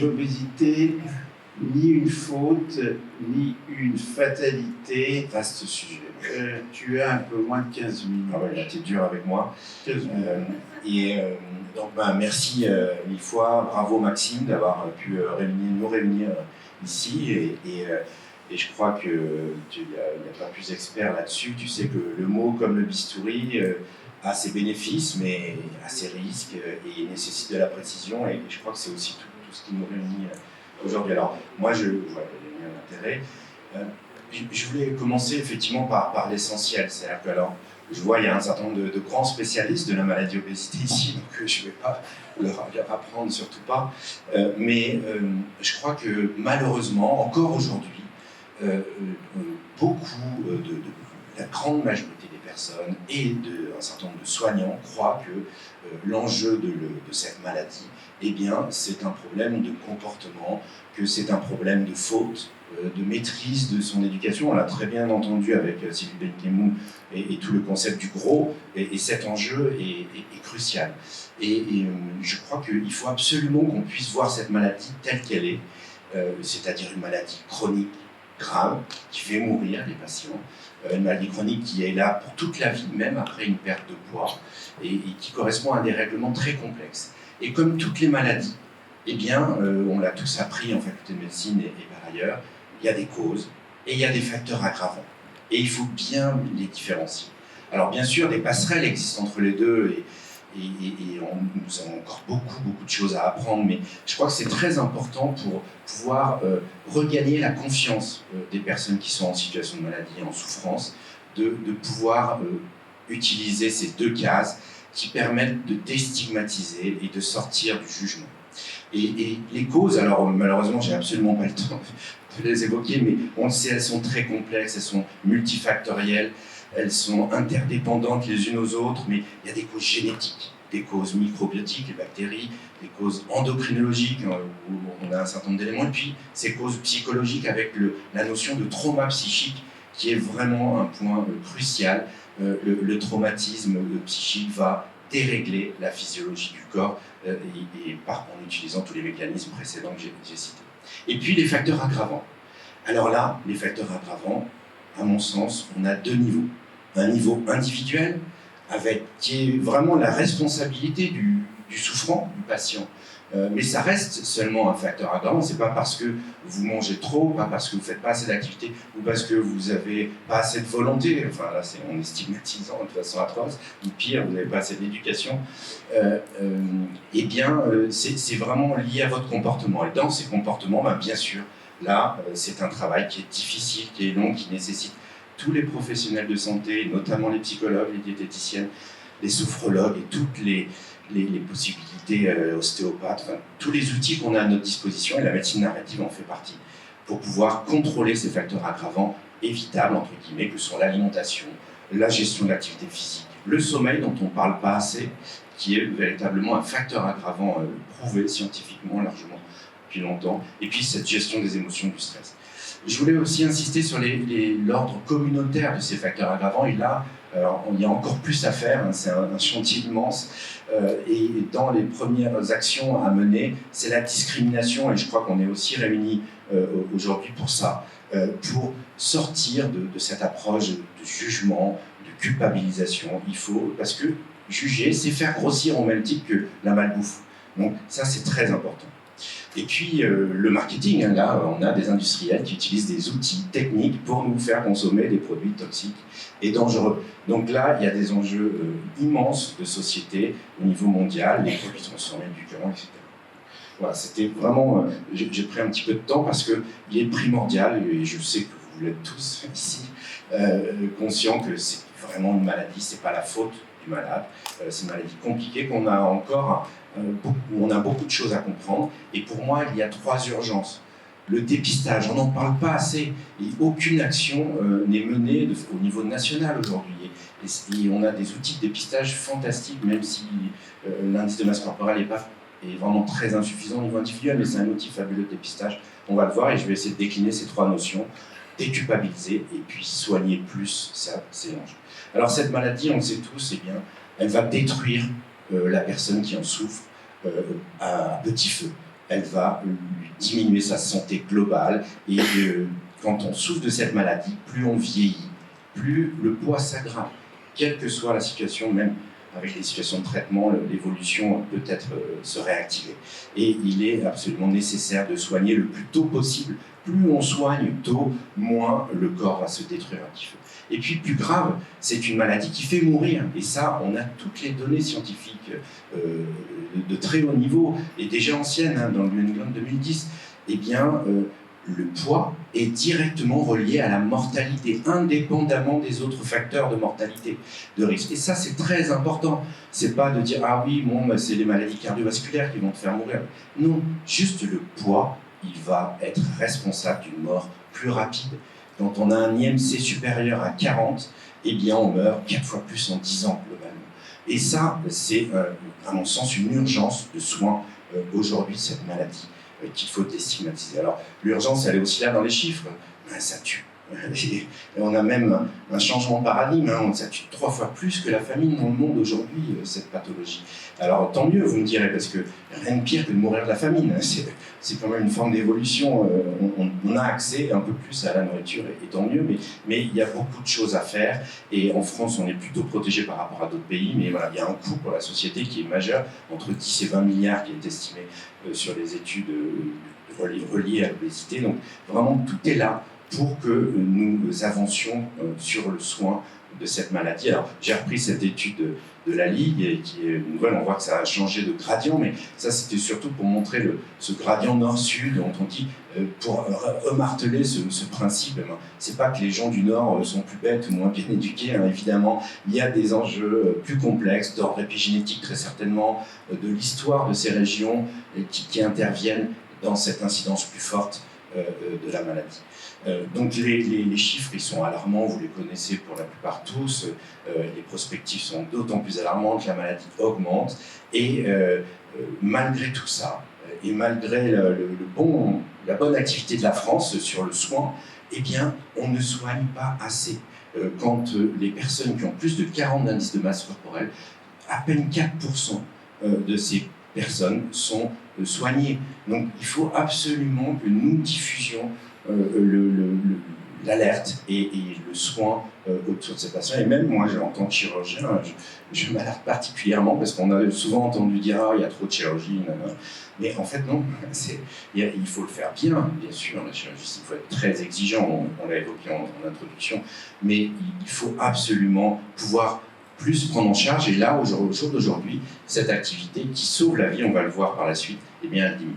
l'obésité, ni une faute, ni une fatalité. Vaste sujet. Tu as un peu moins de 15 minutes. Ah ouais, là, t'es dur avec moi. 15 minutes. Donc, merci mille fois. Bravo Maxime d'avoir pu nous réunir ici. Et je crois qu'il n'y a pas plus expert là-dessus. Tu sais que le mot, comme le bistouri, a ses bénéfices, mais a ses risques et nécessite de la précision. Et je crois que c'est aussi tout ce qui nous réunit aujourd'hui. Alors, moi, il y a un intérêt. Je voulais commencer effectivement par l'essentiel. C'est-à-dire que, alors, je vois, il y a un certain nombre de grands spécialistes de la maladie obésité ici, donc je ne vais pas leur apprendre, surtout pas. Mais je crois que malheureusement, encore aujourd'hui, la grande majorité des personnes et un certain nombre de soignants croient que l'enjeu de cette maladie, eh bien, c'est un problème de comportement, que c'est un problème de faute, de maîtrise de son éducation. On l'a très bien entendu avec Sylvie Benkemoun et tout le concept du gros, et cet enjeu est crucial. Et je crois qu'il faut absolument qu'on puisse voir cette maladie telle qu'elle est, c'est-à-dire une maladie chronique, grave, qui fait mourir les patients, une maladie chronique qui est là pour toute la vie, même après une perte de poids, et qui correspond à un dérèglement très complexe. Et comme toutes les maladies, eh bien, on l'a tous appris en faculté de médecine et par ailleurs, il y a des causes et il y a des facteurs aggravants. Et il faut bien les différencier. Alors bien sûr, des passerelles existent entre les deux nous avons encore beaucoup de choses à apprendre, mais je crois que c'est très important pour pouvoir regagner la confiance des personnes qui sont en situation de maladie et en souffrance, de pouvoir utiliser ces deux cases qui permettent de déstigmatiser et de sortir du jugement. Et les causes, alors malheureusement, j'ai absolument pas le temps de les évoquer, mais on le sait, elles sont très complexes, elles sont multifactorielles, elles sont interdépendantes les unes aux autres, mais il y a des causes génétiques, des causes microbiotiques, les bactéries, des causes endocrinologiques, où on a un certain nombre d'éléments, et puis ces causes psychologiques avec la notion de trauma psychique, qui est vraiment un point crucial. Le traumatisme psychique va dérégler la physiologie du corps, en utilisant tous les mécanismes précédents que j'ai cités. Et puis les facteurs aggravants. Alors là, les facteurs aggravants, à mon sens, on a deux niveaux. Un niveau individuel, qui est vraiment la responsabilité du souffrant, du patient. Mais ça reste seulement un facteur aggravant. C'est pas parce que vous mangez trop, pas parce que vous faites pas assez d'activité, ou parce que vous avez pas assez de volonté. Enfin là, on est stigmatisant de façon atroce. Ou pire, vous n'avez pas assez d'éducation. Eh bien, c'est vraiment lié à votre comportement. Et dans ces comportements, bien sûr, là, c'est un travail qui est difficile, qui est long, qui nécessite tous les professionnels de santé, notamment les psychologues, les diététiciennes, les sophrologues et toutes les possibilités ostéopathes, enfin, tous les outils qu'on a à notre disposition, et la médecine narrative en fait partie, pour pouvoir contrôler ces facteurs aggravants évitables, entre guillemets, que sont l'alimentation, la gestion de l'activité physique, le sommeil dont on ne parle pas assez, qui est véritablement un facteur aggravant prouvé scientifiquement largement depuis longtemps, et puis cette gestion des émotions, du stress. Je voulais aussi insister sur l'ordre communautaire de ces facteurs aggravants, et là, il y a encore plus à faire, hein, c'est un chantier immense, et dans les premières actions à mener, c'est la discrimination, et je crois qu'on est aussi réunis aujourd'hui pour ça, pour sortir de cette approche de jugement, de culpabilisation. Parce que juger, c'est faire grossir au même titre que la malbouffe. Donc ça, c'est très important. Et puis le marketing, hein, là on a des industriels qui utilisent des outils techniques pour nous faire consommer des produits toxiques et dangereux. Donc là, il y a des enjeux immenses de société au niveau mondial, les produits transformés, édulcorants, etc. Voilà, c'était vraiment... j'ai pris un petit peu de temps parce qu'il est primordial, et je sais que vous l'êtes tous ici, conscients que c'est vraiment une maladie, c'est pas la faute du malade, c'est une maladie compliquée qu'on a encore... où on a beaucoup de choses à comprendre. Et pour moi, il y a 3 urgences. Le dépistage, on n'en parle pas assez. Et aucune action n'est menée au niveau national aujourd'hui. Et on a des outils de dépistage fantastiques, même si l'indice de masse corporelle est vraiment très insuffisant au niveau individuel, mais c'est un outil fabuleux de dépistage. On va le voir et je vais essayer de décliner ces 3 notions. Déculpabiliser et puis soigner plus, ça, c'est l'enjeu. Alors cette maladie, on le sait tous, eh bien, elle va détruire la personne qui en souffre à petit feu. elle va lui diminuer sa santé globale. Et quand on souffre de cette maladie, plus on vieillit, plus le poids s'aggrave. Quelle que soit la situation, même avec les situations de traitement, l'évolution peut-être se réactiver. Et il est absolument nécessaire de soigner le plus tôt possible. Plus on soigne tôt, moins le corps va se détruire un petit peu. Et puis, plus grave, c'est une maladie qui fait mourir. Et ça, on a toutes les données scientifiques de très haut niveau, et déjà anciennes, dans le New England 2010. Eh bien, le poids est directement relié à la mortalité, indépendamment des autres facteurs de mortalité, de risque. Et ça, c'est très important. C'est pas de dire « Ah oui, bon, c'est les maladies cardiovasculaires qui vont te faire mourir ». Non, juste le poids, il va être responsable d'une mort plus rapide. Quand on a un IMC supérieur à 40, eh bien, on meurt 4 fois plus en 10 ans, globalement. Et ça, c'est, à mon sens, une urgence de soins aujourd'hui, cette maladie, qu'il faut déstigmatiser. Alors, l'urgence, elle est aussi là dans les chiffres. Ça tue. Et on a même un changement de paradigme. Ça tue 3 fois plus que la famine dans le monde aujourd'hui, cette pathologie. Alors, tant mieux, vous me direz, parce que rien de pire que de mourir de la famine. C'est quand même une forme d'évolution. On a accès un peu plus à la nourriture, et tant mieux. Mais il y a beaucoup de choses à faire. Et en France, on est plutôt protégé par rapport à d'autres pays. Mais voilà, il y a un coût pour la société qui est majeur, entre 10 et 20 milliards qui est estimé sur les études reliées à l'obésité. Donc, vraiment, tout est là pour que nous avancions sur le soin de cette maladie. Alors, j'ai repris cette étude de la Ligue, qui est nouvelle, on voit que ça a changé de gradient, mais ça, c'était surtout pour montrer ce gradient nord-sud, dont on dit, pour remarteler ce principe. C'est pas que les gens du Nord sont plus bêtes ou moins bien éduqués, évidemment, il y a des enjeux plus complexes, d'ordre épigénétique très certainement, de l'histoire de ces régions qui interviennent dans cette incidence plus forte de la maladie. Donc les chiffres, ils sont alarmants, vous les connaissez pour la plupart tous, les prospectives sont d'autant plus alarmantes, la maladie augmente, et malgré tout ça, et malgré la bonne activité de la France sur le soin, eh bien, on ne soigne pas assez. Quand les personnes qui ont plus de 40 d'indice de masse corporelle, à peine 4% de ces personnes sont soignées. Donc il faut absolument que nous diffusions l'alerte et le soin autour de ces patients. Et même moi, en tant que chirurgien, je m'alerte particulièrement parce qu'on a souvent entendu dire « Ah, il y a trop de chirurgie ». Mais en fait, non. Il faut le faire bien sûr. La chirurgie, il faut être très exigeant. On l'a évoqué en introduction. Mais il faut absolument pouvoir plus prendre en charge. Et là, au jour d'aujourd'hui, cette activité qui sauve la vie, on va le voir par la suite, eh bien, elle diminue.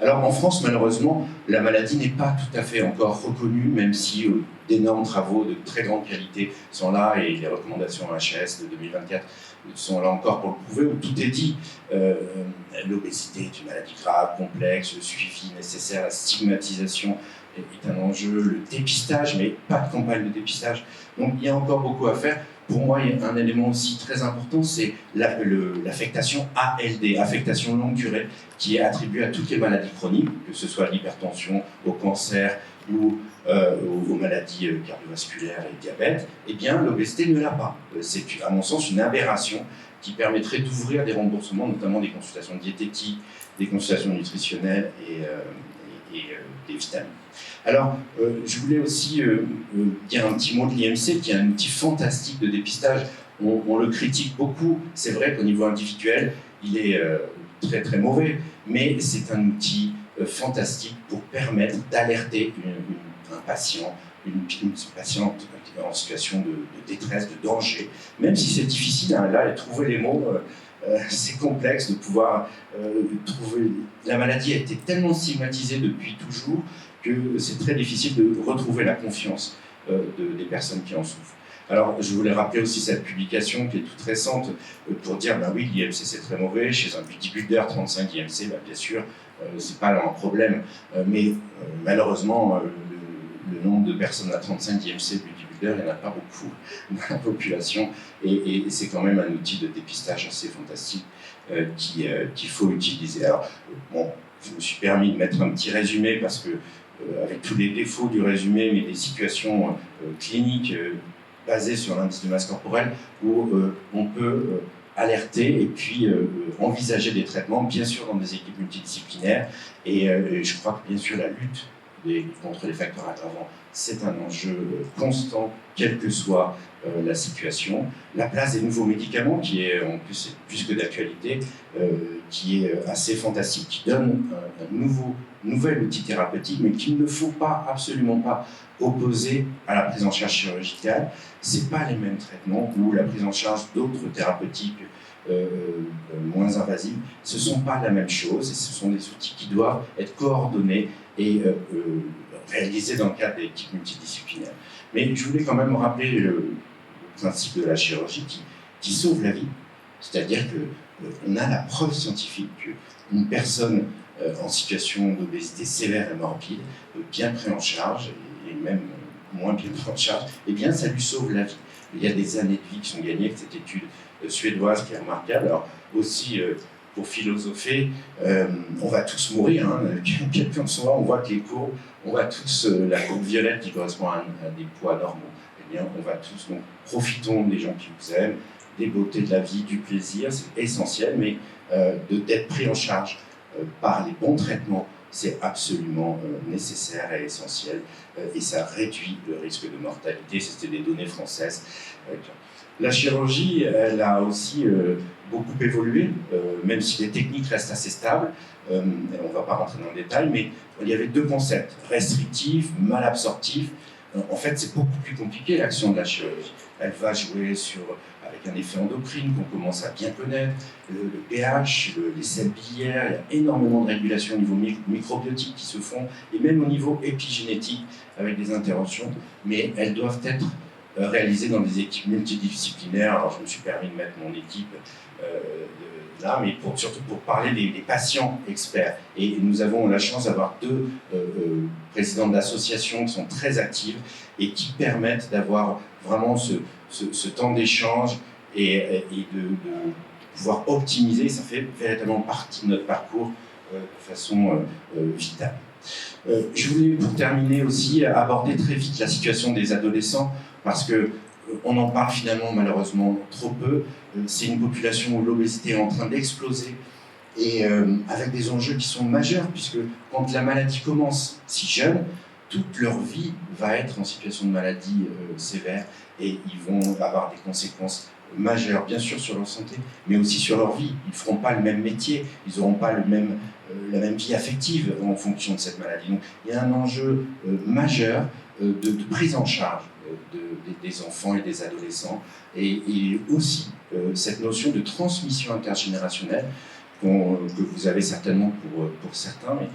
Alors en France, malheureusement, la maladie n'est pas tout à fait encore reconnue, même si d'énormes travaux de très grande qualité sont là, et les recommandations HAS de 2024 sont là encore pour le prouver, où tout est dit. L'obésité est une maladie grave, complexe, le suivi nécessaire, la stigmatisation est un enjeu, le dépistage, mais pas de campagne de dépistage. Donc il y a encore beaucoup à faire. Pour moi, il y a un élément aussi très important, c'est l'affectation ALD, affectation longue durée, qui est attribuée à toutes les maladies chroniques, que ce soit l'hypertension, au cancer ou aux maladies cardiovasculaires et diabète. Eh bien, l'obésité ne l'a pas. C'est, à mon sens, une aberration qui permettrait d'ouvrir des remboursements, notamment des consultations diététiques, des consultations nutritionnelles et des vitamines. Alors, je voulais aussi dire un petit mot de l'IMC, qui est un outil fantastique de dépistage. On le critique beaucoup. C'est vrai qu'au niveau individuel, il est très très mauvais, mais c'est un outil fantastique pour permettre d'alerter un patient, une patiente en situation de détresse, de danger, même si c'est difficile, là, trouver les mots, c'est complexe de pouvoir trouver. La maladie a été tellement stigmatisée depuis toujours que c'est très difficile de retrouver la confiance des personnes qui en souffrent. Alors, je voulais rappeler aussi cette publication qui est toute récente pour dire, ben oui, l'IMC c'est très mauvais, chez un bodybuilder, 35 IMC, ben bien sûr, c'est pas un problème, mais malheureusement, le nombre de personnes à 35 IMC bodybuilder, il n'y en a pas beaucoup dans la population, et c'est quand même un outil de dépistage assez fantastique qu'il faut utiliser. Alors, bon, je me suis permis de mettre un petit résumé parce que, avec tous les défauts du résumé, mais des situations cliniques basées sur l'indice de masse corporelle où on peut alerter et puis envisager des traitements, bien sûr dans des équipes multidisciplinaires. Et je crois que bien sûr la lutte contre les facteurs aggravants, c'est un enjeu constant, quelle que soit la situation. La place des nouveaux médicaments, qui est en plus que d'actualité, qui est assez fantastique, qui donne un nouvel outil thérapeutique, mais qu'il ne faut pas, absolument pas, opposer à la prise en charge chirurgicale. Ce n'est pas les mêmes traitements ou la prise en charge d'autres thérapeutiques moins invasives. Ce ne sont pas la même chose et ce sont des outils qui doivent être coordonnés et réalisés dans le cadre d'équipes multidisciplinaires. Mais je voulais quand même rappeler le principe de la chirurgie qui sauve la vie. C'est-à-dire qu'on a la preuve scientifique qu'une personne en situation d'obésité sévère et morbide, bien prise en charge, et même moins bien prise en charge, eh bien ça lui sauve la vie. Il y a des années de vie qui sont gagnées avec cette étude suédoise qui est remarquable. Alors aussi, pour philosopher, on va tous mourir, hein, quel qu'on soit, on voit que les courbes, on va tous, la courbe violette qui correspond à des poids normaux, eh bien on va tous, donc profitons des gens qui vous aiment, des beautés de la vie, du plaisir, c'est essentiel, mais d'être pris en charge par les bons traitements, c'est absolument nécessaire et essentiel, et ça réduit le risque de mortalité. C'était des données françaises. La chirurgie, elle a aussi beaucoup évolué, même si les techniques restent assez stables. On ne va pas rentrer dans le détail, mais il y avait deux concepts, restrictif, mal absorptif. En fait, c'est beaucoup plus compliqué l'action de la chirurgie. Elle va jouer avec un effet endocrine qu'on commence à bien connaître, le pH, les sels biliaires, il y a énormément de régulations au niveau microbiotique qui se font, et même au niveau épigénétique avec des interventions, mais elles doivent être réalisées dans des équipes multidisciplinaires. Alors je me suis permis de mettre mon équipe là, mais surtout pour parler des patients experts. Et nous avons la chance d'avoir deux présidents d'associations qui sont très actives et qui permettent d'avoir vraiment ce temps d'échange et de pouvoir optimiser. Ça fait véritablement partie de notre parcours de façon vitale. Je voulais, pour terminer aussi, aborder très vite la situation des adolescents, parce qu'on en parle finalement malheureusement trop peu. C'est une population où l'obésité est en train d'exploser, et avec des enjeux qui sont majeurs, puisque quand la maladie commence si jeune, toute leur vie va être en situation de maladie sévère, et ils vont avoir des conséquences majeures, bien sûr sur leur santé, mais aussi sur leur vie. Ils ne feront pas le même métier, ils n'auront pas la même vie affective en fonction de cette maladie. Donc il y a un enjeu majeur de prise en charge des enfants et des adolescents, et aussi cette notion de transmission intergénérationnelle que vous avez certainement pour certains, mais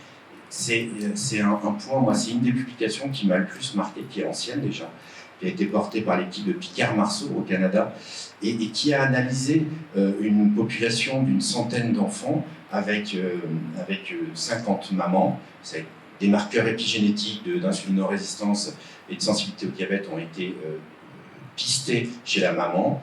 c'est un point, moi c'est une des publications qui m'a le plus marqué, qui est ancienne déjà, qui a été portée par l'équipe de Picard-Marceau au Canada, et qui a analysé une population d'une centaine d'enfants avec 50 mamans. Des marqueurs épigénétiques d'insulinorésistance et de sensibilité au diabète ont été pistés chez la maman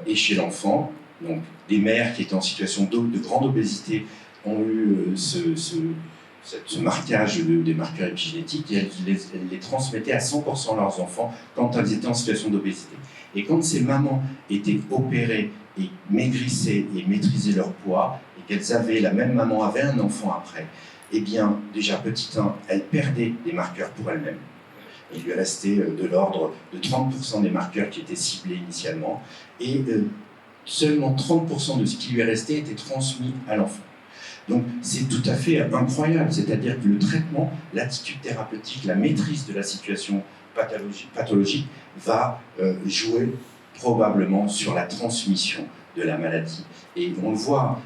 et chez l'enfant. Donc des mères qui étaient en situation de grande obésité ont eu ce marquage des marqueurs épigénétiques, et elles les transmettaient à 100% à leurs enfants quand elles étaient en situation d'obésité. Et quand ces mamans étaient opérées et maigrissaient et maîtrisaient leur poids, et la même maman avait un enfant après, eh bien, déjà, petit 1, elle perdait des marqueurs pour elle-même. Il lui restait de l'ordre de 30% des marqueurs qui étaient ciblés initialement, et seulement 30% de ce qui lui est resté était transmis à l'enfant. Donc c'est tout à fait incroyable, c'est-à-dire que le traitement, l'attitude thérapeutique, la maîtrise de la situation pathologique va jouer probablement sur la transmission de la maladie. Et on le voit,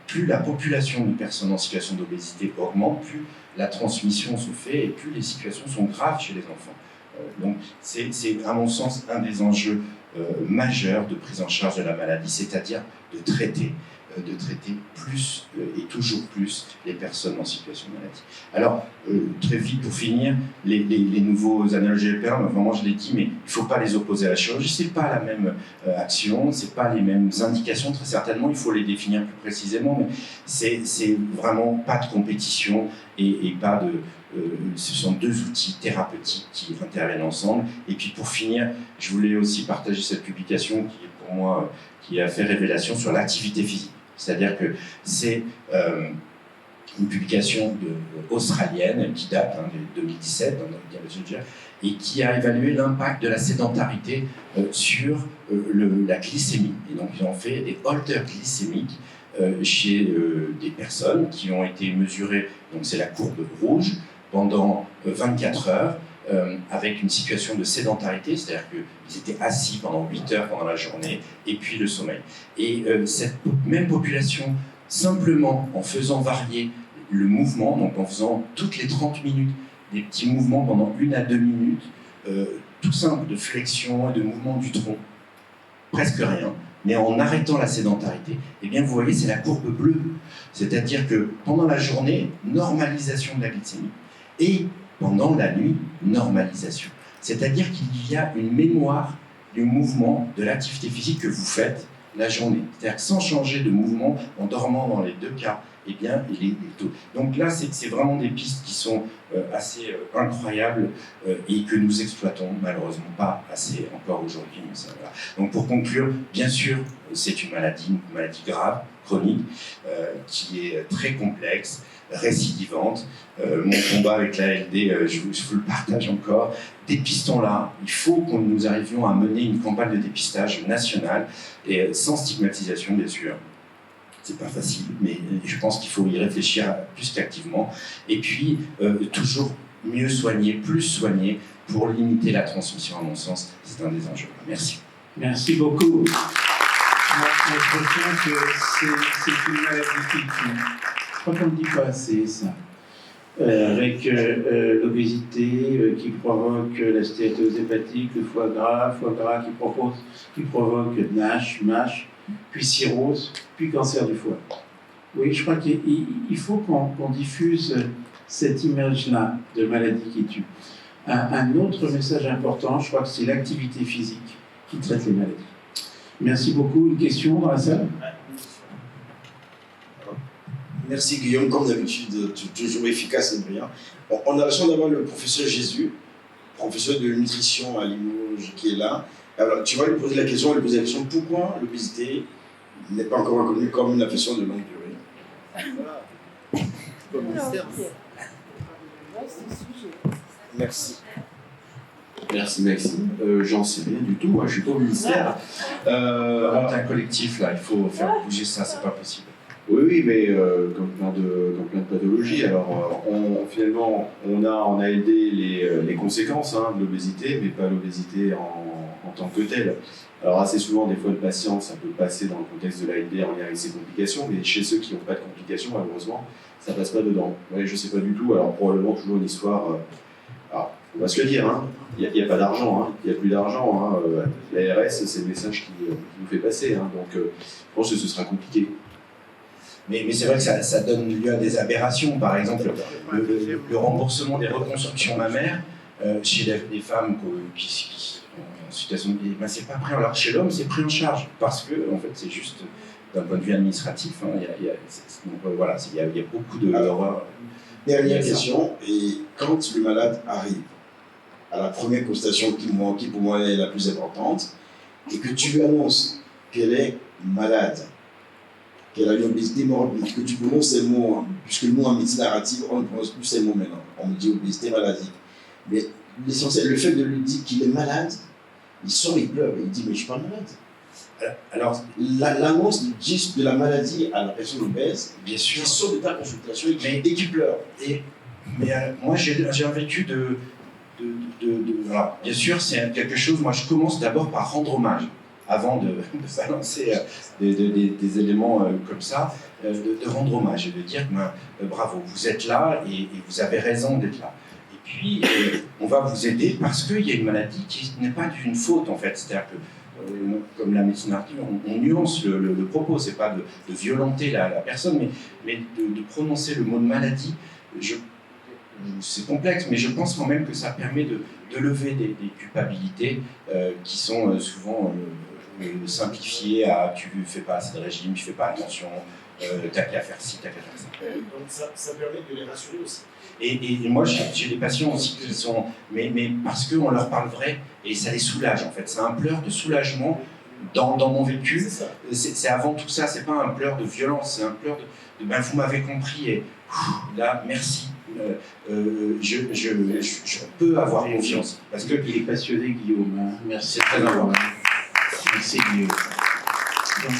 plus la population de personnes en situation d'obésité augmente, plus la transmission se fait et plus les situations sont graves chez les enfants. Donc c'est à mon sens un des enjeux majeurs de prise en charge de la maladie, c'est-à-dire de traiter plus et toujours plus les personnes en situation de maladie. Alors, très vite pour finir, les nouveaux analogues GLP-1, vraiment je l'ai dit, mais il ne faut pas les opposer à la chirurgie, ce n'est pas la même action, ce n'est pas les mêmes indications, très certainement, il faut les définir plus précisément, mais c'est vraiment pas de compétition et pas de... ce sont deux outils thérapeutiques qui interviennent ensemble. Et puis pour finir, je voulais aussi partager cette publication qui est pour pour moi, qui a fait révélation sur l'activité physique. C'est-à-dire que c'est une publication australienne qui date de 2017 dans The Diabète et qui a évalué l'impact de la sédentarité sur la glycémie. Et donc ils ont fait des haltères glycémiques chez des personnes qui ont été mesurées, donc c'est la courbe rouge, pendant 24 heures, avec une situation de sédentarité, c'est-à-dire qu'ils étaient assis pendant 8 heures pendant la journée, et puis le sommeil. Et cette même population, simplement en faisant varier le mouvement, donc en faisant toutes les 30 minutes des petits mouvements pendant 1 à 2 minutes, tout simple, de flexion et de mouvement du tronc, presque rien, mais en arrêtant la sédentarité, eh bien vous voyez, c'est la courbe bleue. C'est-à-dire que pendant la journée, normalisation de la glycémie, et pendant la nuit, normalisation. C'est-à-dire qu'il y a une mémoire du mouvement, de l'activité physique que vous faites la journée. C'est-à-dire que sans changer de mouvement, en dormant dans les 2 cas, eh bien, il est tôt. Donc là, c'est vraiment des pistes qui sont assez incroyables et que nous exploitons malheureusement pas assez encore aujourd'hui. Voilà. Donc pour conclure, bien sûr, c'est une maladie grave, chronique, qui est très complexe, récidivante. Mon combat avec l'ALD, je vous le partage encore. Dépistons-la. Il faut que nous arrivions à mener une campagne de dépistage nationale et sans stigmatisation, bien sûr. C'est pas facile, mais je pense qu'il faut y réfléchir plus qu'activement. Et puis, toujours mieux soigner, plus soigner, pour limiter la transmission, à mon sens. C'est un des enjeux. Merci. Merci beaucoup. J'ai l'impression que c'est une maladie qui tue. Je crois qu'on ne dit pas assez, ça. Avec l'obésité qui provoque la stéatose hépatique, le foie gras qui provoque NASH, MASH, puis cirrhose, puis cancer du foie. Oui, je crois qu'il faut qu'on diffuse cette image-là de maladie qui tue. Un autre message important, je crois que c'est l'activité physique qui traite les maladies. Merci beaucoup. Une question dans la salle ? Merci Guillaume, comme d'habitude, toujours efficace et brillant. On a la chance d'avoir le professeur Jésus, professeur de nutrition à Limoges, qui est là. Alors, tu vas lui poser la question, pourquoi l'obésité n'est pas encore reconnue comme une affection de longue durée. Merci. Merci Maxime. J'en sais rien du tout, moi je suis pas au ministère. On est un collectif là, il faut faire bouger ça, c'est pas possible. Oui, mais comme plein de pathologies. Alors, finalement, on a en ALD les conséquences de l'obésité, mais pas l'obésité en tant que telle. Alors, assez souvent, des fois, le patient, ça peut passer dans le contexte de l'ALD en lien avec ses complications, mais chez ceux qui n'ont pas de complications, malheureusement, ça passe pas dedans. Ouais, je sais pas du tout. Alors, probablement toujours une histoire. Alors, on va se le dire, il n'y a pas d'argent, il n'y a plus d'argent. L'ARS, c'est le message qui nous fait passer. Donc, je pense que ce sera compliqué. Mais c'est vrai que ça donne lieu à des aberrations. Par exemple, le remboursement des reconstructions mammaires chez les femmes qui sont en situation de... c'est pas pris. Alors chez l'homme, c'est pris en charge parce que en fait, c'est juste d'un point de vue administratif. Il y a beaucoup de... Alors, dernière question. Et quand le malade arrive à la première constatation qui pour moi est la plus importante, et que tu lui annonces qu'elle est malade, qu'elle a une obésité morbide, que tu prononces ces mots, puisque nous en médecine narrative, on ne prononce plus ces mots maintenant, on me dit obésité maladie. Mais l'essentiel, le fait de lui dire qu'il est malade, il sort, il pleure, et il dit mais je suis pas malade. Alors l'annonce de la maladie à la personne obèse, bien sûr, qui sort de ta consultation et qui pleure. Mais moi j'ai un vécu voilà. Bien sûr, c'est quelque chose, moi je commence d'abord par rendre hommage. Avant de balancer des éléments comme ça, de rendre hommage et de dire bravo, vous êtes là et vous avez raison d'être là. Et puis, on va vous aider parce qu'il y a une maladie qui n'est pas d'une faute en fait. C'est-à-dire que, comme la médecine narrative, on nuance le propos, c'est pas de violenter la personne, mais de prononcer le mot de maladie. C'est complexe, mais je pense quand même que ça permet de lever des culpabilités qui sont souvent... simplifié à tu fais pas assez de régime, tu fais pas attention, t'as qu'à faire ci, t'as qu'à faire ça. Donc ça permet de les rassurer aussi. Et moi j'ai des patients aussi qui sont, mais parce qu'on leur parle vrai et ça les soulage en fait. C'est un pleur de soulagement dans mon vécu, C'est ça. c'est avant tout ça, c'est pas un pleur de violence, c'est un pleur de ben, vous m'avez compris et là, merci. Je peux avoir confiance. Parce que Il est passionné, Guillaume. Hein. Merci. C'est très important. Merci, Guillaume. Donc,